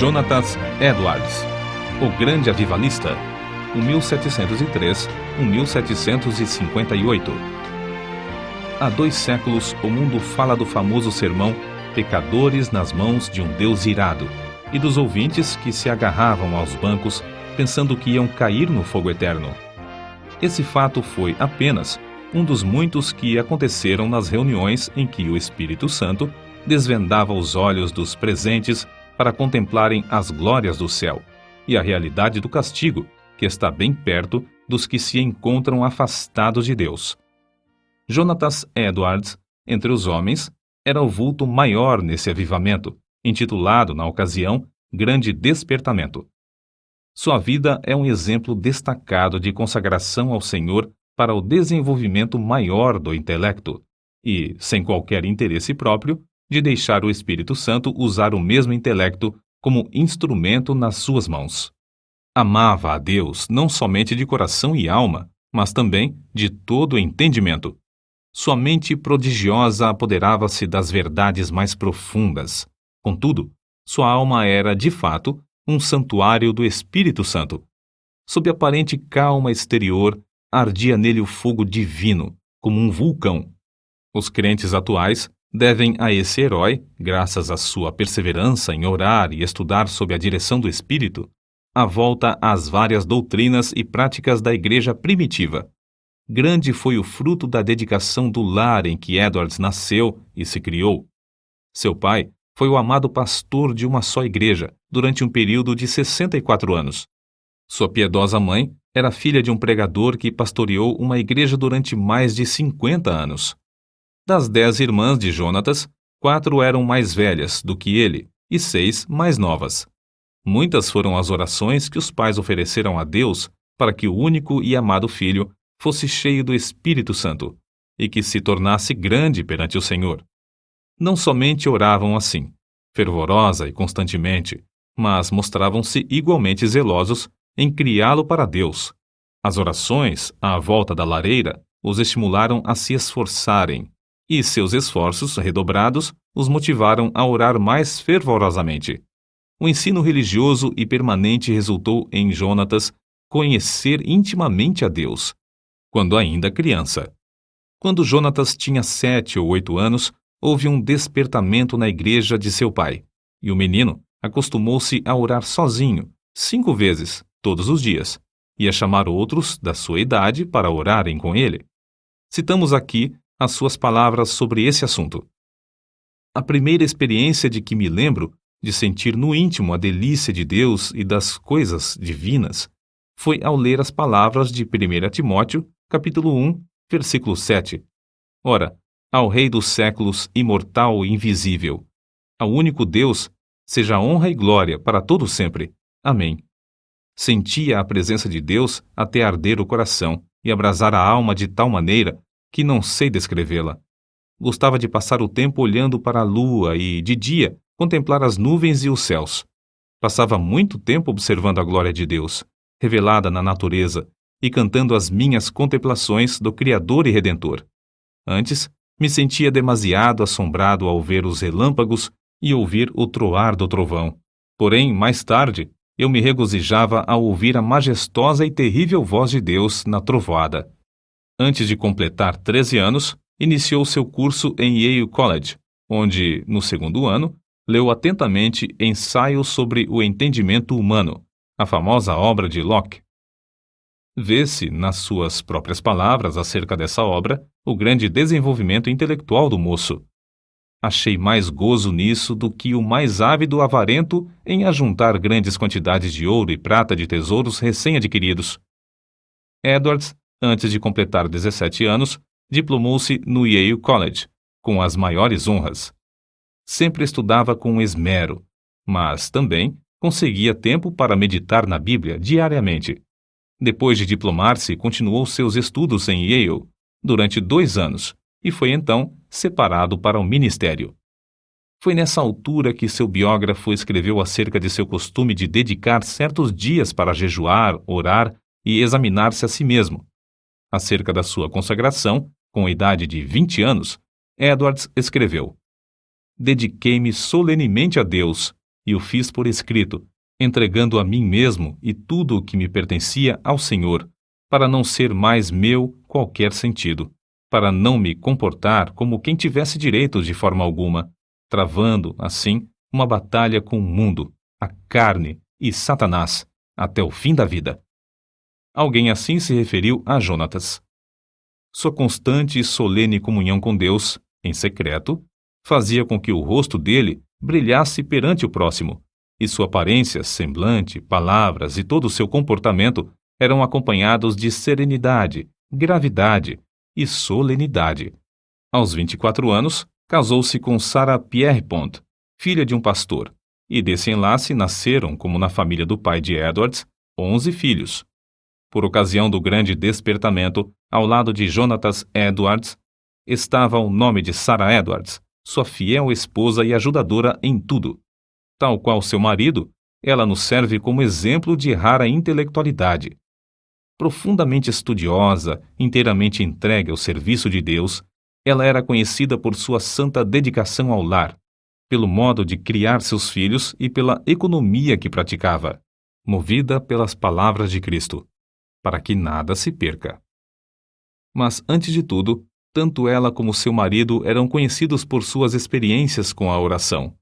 Jonathan Edwards, o grande avivalista, 1703-1758. Há 2 séculos, o mundo fala do famoso sermão Pecadores nas mãos de um Deus irado, e dos ouvintes que se agarravam aos bancos pensando que iam cair no fogo eterno. Esse fato foi apenas um dos muitos que aconteceram nas reuniões em que o Espírito Santo desvendava os olhos dos presentes para contemplarem as glórias do céu e a realidade do castigo, que está bem perto dos que se encontram afastados de Deus. Jonathan Edwards, entre os homens, era o vulto maior nesse avivamento, intitulado, na ocasião, Grande Despertamento. Sua vida é um exemplo destacado de consagração ao Senhor para o desenvolvimento maior do intelecto e, sem qualquer interesse próprio, de deixar o Espírito Santo usar o mesmo intelecto como instrumento nas suas mãos. Amava a Deus não somente de coração e alma, mas também de todo o entendimento. Sua mente prodigiosa apoderava-se das verdades mais profundas. Contudo, sua alma era, de fato, um santuário do Espírito Santo. Sob aparente calma exterior, ardia nele o fogo divino, como um vulcão. Os crentes atuais devem a esse herói, graças à sua perseverança em orar e estudar sob a direção do Espírito, a volta às várias doutrinas e práticas da igreja primitiva. Grande foi o fruto da dedicação do lar em que Edwards nasceu e se criou. Seu pai foi o amado pastor de uma só igreja durante um período de 64 anos. Sua piedosa mãe era filha de um pregador que pastoreou uma igreja durante mais de 50 anos. Das 10 irmãs de Jonatas, 4 eram mais velhas do que ele e 6 mais novas. Muitas foram as orações que os pais ofereceram a Deus para que o único e amado filho fosse cheio do Espírito Santo e que se tornasse grande perante o Senhor. Não somente oravam assim, fervorosa e constantemente, mas mostravam-se igualmente zelosos em criá-lo para Deus. As orações, à volta da lareira, os estimularam a se esforçarem, e seus esforços redobrados os motivaram a orar mais fervorosamente. O ensino religioso e permanente resultou em Jonatas conhecer intimamente a Deus, quando ainda criança. Quando Jonatas tinha 7 ou 8 anos, houve um despertamento na igreja de seu pai, e o menino acostumou-se a orar sozinho, 5 vezes, todos os dias, e a chamar outros da sua idade para orarem com ele. Citamos aqui as suas palavras sobre esse assunto. A primeira experiência de que me lembro de sentir no íntimo a delícia de Deus e das coisas divinas foi ao ler as palavras de 1 Timóteo, capítulo 1, versículo 7. Ora, ao Rei dos séculos, imortal e invisível, ao único Deus, seja honra e glória para todo sempre. Amém. Sentia a presença de Deus até arder o coração e abrasar a alma de tal maneira que não sei descrevê-la. Gostava de passar o tempo olhando para a lua e, de dia, contemplar as nuvens e os céus. Passava muito tempo observando a glória de Deus, revelada na natureza, e cantando as minhas contemplações do Criador e Redentor. Antes, me sentia demasiado assombrado ao ver os relâmpagos e ouvir o troar do trovão. Porém, mais tarde, eu me regozijava ao ouvir a majestosa e terrível voz de Deus na trovoada. Antes de completar 13 anos, iniciou seu curso em Yale College, onde, no 2º ano, leu atentamente Ensaios sobre o Entendimento Humano, a famosa obra de Locke. Vê-se, nas suas próprias palavras acerca dessa obra, o grande desenvolvimento intelectual do moço. Achei mais gozo nisso do que o mais ávido avarento em ajuntar grandes quantidades de ouro e prata de tesouros recém-adquiridos. Edwards, antes de completar 17 anos, diplomou-se no Yale College, com as maiores honras. Sempre estudava com esmero, mas também conseguia tempo para meditar na Bíblia diariamente. Depois de diplomar-se, continuou seus estudos em Yale durante 2 anos e foi então separado para o ministério. Foi nessa altura que seu biógrafo escreveu acerca de seu costume de dedicar certos dias para jejuar, orar e examinar-se a si mesmo. Acerca da sua consagração, com a idade de 20 anos, Edwards escreveu: Dediquei-me solenemente a Deus, e o fiz por escrito, entregando a mim mesmo e tudo o que me pertencia ao Senhor, para não ser mais meu qualquer sentido, para não me comportar como quem tivesse direitos de forma alguma, travando, assim, uma batalha com o mundo, a carne e Satanás, até o fim da vida. Alguém assim se referiu a Jonatas. Sua constante e solene comunhão com Deus, em secreto, fazia com que o rosto dele brilhasse perante o próximo, e sua aparência, semblante, palavras e todo o seu comportamento eram acompanhados de serenidade, gravidade e solenidade. Aos 24 anos, casou-se com Sarah Pierrepont, filha de um pastor, e desse enlace nasceram, como na família do pai de Edwards, 11 filhos. Por ocasião do grande despertamento, ao lado de Jonatas Edwards, estava o nome de Sarah Edwards, sua fiel esposa e ajudadora em tudo. Tal qual seu marido, ela nos serve como exemplo de rara intelectualidade. Profundamente estudiosa, inteiramente entregue ao serviço de Deus, ela era conhecida por sua santa dedicação ao lar, pelo modo de criar seus filhos e pela economia que praticava, movida pelas palavras de Cristo, para que nada se perca. Mas, antes de tudo, tanto ela como seu marido eram conhecidos por suas experiências com a oração.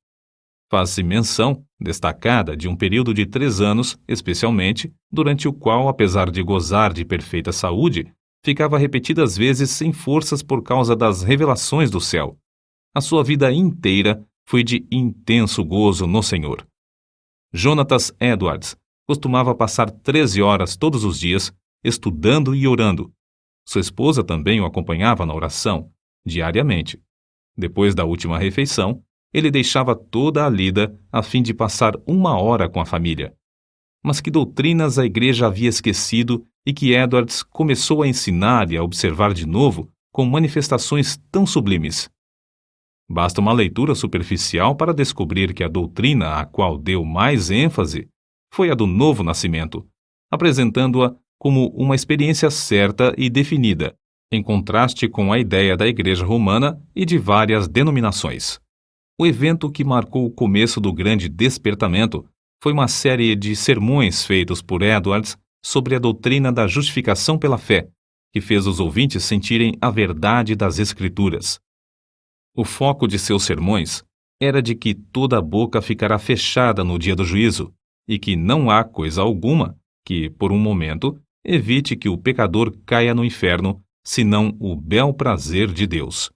Faz-se menção, destacada, de um período de 3 anos, especialmente, durante o qual, apesar de gozar de perfeita saúde, ficava repetidas vezes sem forças por causa das revelações do céu. A sua vida inteira foi de intenso gozo no Senhor. Jonatas Edwards costumava passar 13 horas todos os dias, estudando e orando. Sua esposa também o acompanhava na oração, diariamente. Depois da última refeição, ele deixava toda a lida a fim de passar 1 hora com a família. Mas que doutrinas a igreja havia esquecido e que Edwards começou a ensinar e a observar de novo com manifestações tão sublimes? Basta uma leitura superficial para descobrir que a doutrina a qual deu mais ênfase foi a do novo nascimento, apresentando-a como uma experiência certa e definida, em contraste com a ideia da Igreja Romana e de várias denominações. O evento que marcou o começo do grande despertamento foi uma série de sermões feitos por Edwards sobre a doutrina da justificação pela fé, que fez os ouvintes sentirem a verdade das Escrituras. O foco de seus sermões era de que toda a boca ficará fechada no dia do juízo e que não há coisa alguma que, por um momento, evite que o pecador caia no inferno, senão o bel prazer de Deus.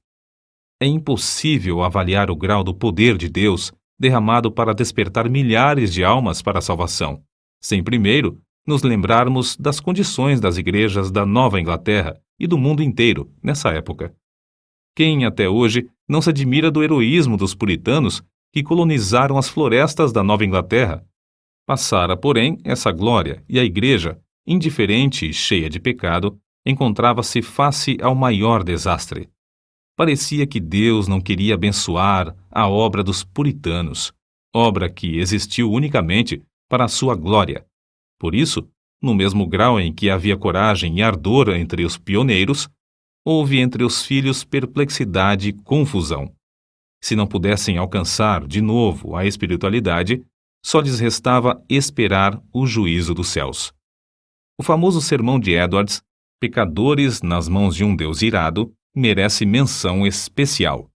É impossível avaliar o grau do poder de Deus derramado para despertar milhares de almas para a salvação, sem primeiro nos lembrarmos das condições das igrejas da Nova Inglaterra e do mundo inteiro nessa época. Quem até hoje não se admira do heroísmo dos puritanos que colonizaram as florestas da Nova Inglaterra? Passara, porém, essa glória e a igreja, indiferente e cheia de pecado, encontrava-se face ao maior desastre. Parecia que Deus não queria abençoar a obra dos puritanos, obra que existiu unicamente para a sua glória. Por isso, no mesmo grau em que havia coragem e ardor entre os pioneiros, houve entre os filhos perplexidade e confusão. Se não pudessem alcançar, de novo, a espiritualidade, só lhes restava esperar o juízo dos céus. O famoso sermão de Edwards, Pecadores nas mãos de um Deus irado, merece menção especial.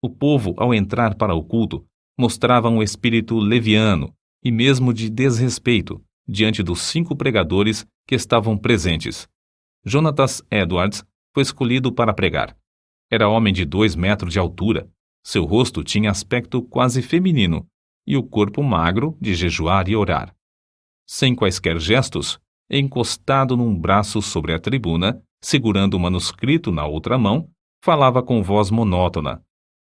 O povo, ao entrar para o culto, mostrava um espírito leviano e mesmo de desrespeito diante dos 5 pregadores que estavam presentes. Jonatas Edwards foi escolhido para pregar. Era homem de 2 metros de altura, seu rosto tinha aspecto quase feminino e o corpo magro de jejuar e orar. Sem quaisquer gestos, encostado num braço sobre a tribuna, segurando o manuscrito na outra mão, falava com voz monótona.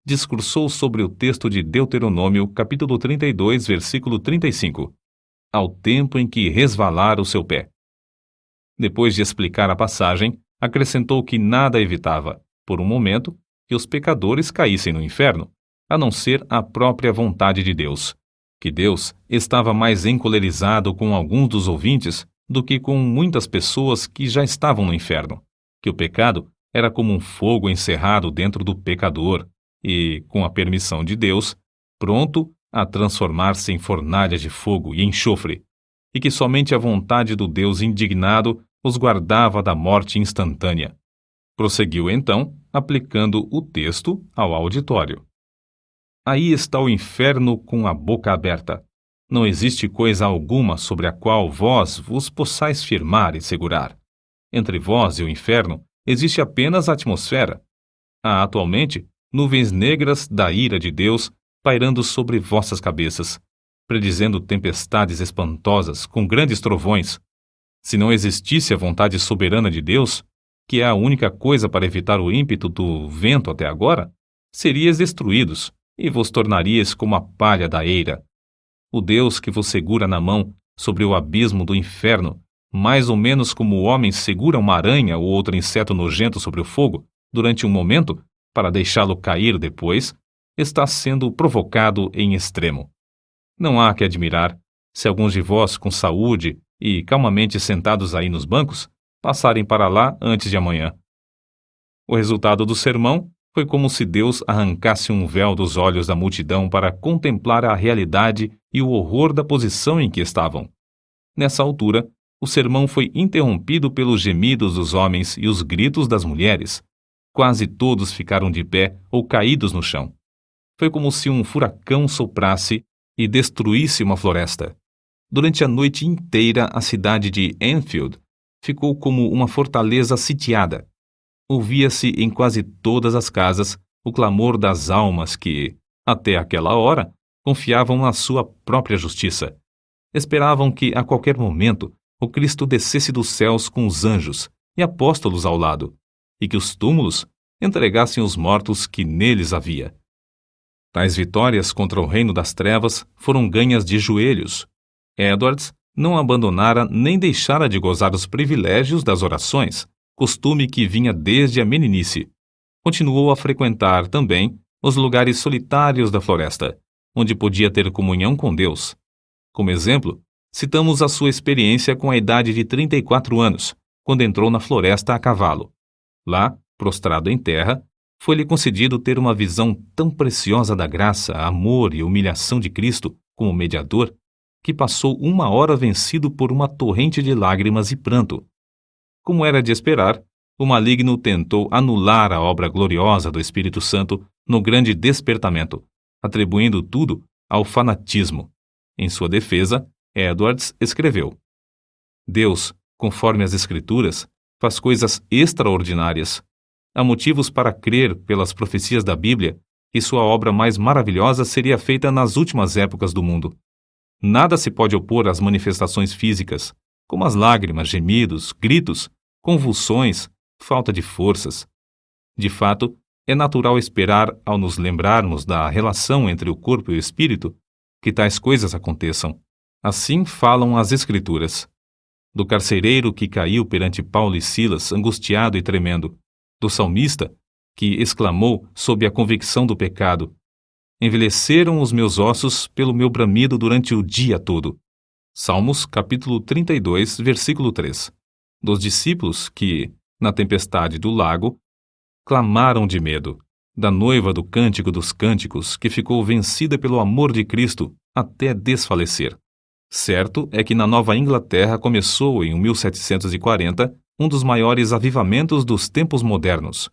Discursou sobre o texto de Deuteronômio, capítulo 32, versículo 35, ao tempo em que resvalara o seu pé. Depois de explicar a passagem, acrescentou que nada evitava, por um momento, que os pecadores caíssem no inferno, a não ser a própria vontade de Deus, que Deus estava mais encolerizado com alguns dos ouvintes do que com muitas pessoas que já estavam no inferno, que o pecado era como um fogo encerrado dentro do pecador e, com a permissão de Deus, pronto a transformar-se em fornalhas de fogo e enxofre, e que somente a vontade do Deus indignado os guardava da morte instantânea. Prosseguiu então, aplicando o texto ao auditório. Aí está o inferno com a boca aberta. Não existe coisa alguma sobre a qual vós vos possais firmar e segurar. Entre vós e o inferno existe apenas a atmosfera. Há atualmente nuvens negras da ira de Deus pairando sobre vossas cabeças, predizendo tempestades espantosas com grandes trovões. Se não existisse a vontade soberana de Deus, que é a única coisa para evitar o ímpeto do vento até agora, seríeis destruídos e vos tornaríeis como a palha da eira. O Deus que vos segura na mão sobre o abismo do inferno, mais ou menos como o homem segura uma aranha ou outro inseto nojento sobre o fogo, durante um momento, para deixá-lo cair depois, está sendo provocado em extremo. Não há que admirar se alguns de vós, com saúde e calmamente sentados aí nos bancos, passarem para lá antes de amanhã. O resultado do sermão foi como se Deus arrancasse um véu dos olhos da multidão para contemplar a realidade e o horror da posição em que estavam. Nessa altura, o sermão foi interrompido pelos gemidos dos homens e os gritos das mulheres. Quase todos ficaram de pé ou caídos no chão. Foi como se um furacão soprasse e destruísse uma floresta. Durante a noite inteira, a cidade de Enfield ficou como uma fortaleza sitiada. Ouvia-se em quase todas as casas o clamor das almas que, até aquela hora, confiavam na sua própria justiça. Esperavam que, a qualquer momento, o Cristo descesse dos céus com os anjos e apóstolos ao lado, e que os túmulos entregassem os mortos que neles havia. Tais vitórias contra o reino das trevas foram ganhas de joelhos. Edwards não abandonara nem deixara de gozar os privilégios das orações, costume que vinha desde a meninice. Continuou a frequentar também os lugares solitários da floresta, onde podia ter comunhão com Deus. Como exemplo, citamos a sua experiência com a idade de 34 anos, quando entrou na floresta a cavalo. Lá, prostrado em terra, foi-lhe concedido ter uma visão tão preciosa da graça, amor e humilhação de Cristo como mediador, que passou 1 hora vencido por uma torrente de lágrimas e pranto. Como era de esperar, o maligno tentou anular a obra gloriosa do Espírito Santo no grande despertamento, atribuindo tudo ao fanatismo. Em sua defesa, Edwards escreveu: Deus, conforme as Escrituras, faz coisas extraordinárias. Há motivos para crer, pelas profecias da Bíblia, que sua obra mais maravilhosa seria feita nas últimas épocas do mundo. Nada se pode opor às manifestações físicas, como as lágrimas, gemidos, gritos, convulsões, falta de forças. De fato, é natural esperar, ao nos lembrarmos da relação entre o corpo e o espírito, que tais coisas aconteçam. Assim falam as Escrituras. Do carcereiro que caiu perante Paulo e Silas, angustiado e tremendo, do salmista, que exclamou sob a convicção do pecado: envelheceram os meus ossos pelo meu bramido durante o dia todo. Salmos, capítulo 32, versículo 3. Dos discípulos que, na tempestade do lago, clamaram de medo, da noiva do Cântico dos Cânticos, que ficou vencida pelo amor de Cristo até desfalecer. Certo é que na Nova Inglaterra começou, em 1740, um dos maiores avivamentos dos tempos modernos.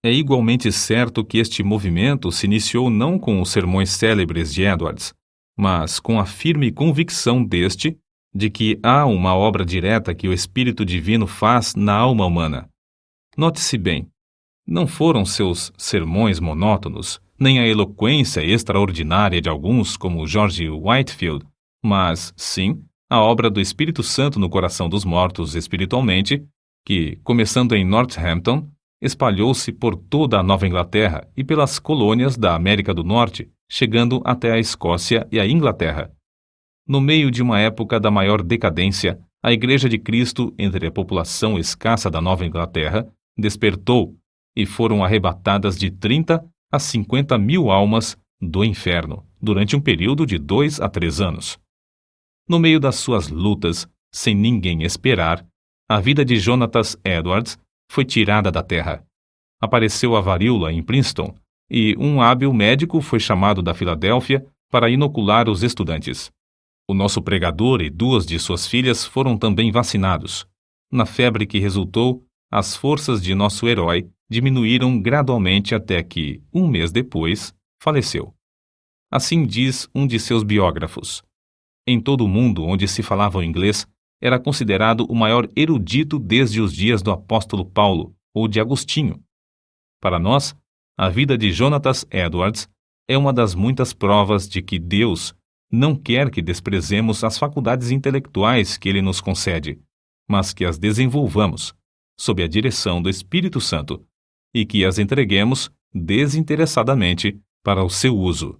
É igualmente certo que este movimento se iniciou não com os sermões célebres de Edwards, mas com a firme convicção deste de que há uma obra direta que o Espírito Divino faz na alma humana. Note-se bem, não foram seus sermões monótonos, nem a eloquência extraordinária de alguns como George Whitefield, mas, sim, a obra do Espírito Santo no coração dos mortos espiritualmente, que, começando em Northampton, espalhou-se por toda a Nova Inglaterra e pelas colônias da América do Norte, chegando até a Escócia e a Inglaterra. No meio de uma época da maior decadência, a Igreja de Cristo, entre a população escassa da Nova Inglaterra, despertou e foram arrebatadas de 30 a 50 mil almas do inferno, durante um período de 2 a 3 anos. No meio das suas lutas, sem ninguém esperar, a vida de Jonathan Edwards foi tirada da terra. Apareceu a varíola em Princeton, e um hábil médico foi chamado da Filadélfia para inocular os estudantes. O nosso pregador e 2 de suas filhas foram também vacinados. Na febre que resultou, as forças de nosso herói diminuíram gradualmente até que, um mês depois, faleceu. Assim diz um de seus biógrafos. Em todo o mundo onde se falava o inglês, era considerado o maior erudito desde os dias do apóstolo Paulo ou de Agostinho. Para nós, a vida de Jonatas Edwards é uma das muitas provas de que Deus não quer que desprezemos as faculdades intelectuais que Ele nos concede, mas que as desenvolvamos, sob a direção do Espírito Santo, e que as entreguemos desinteressadamente para o seu uso.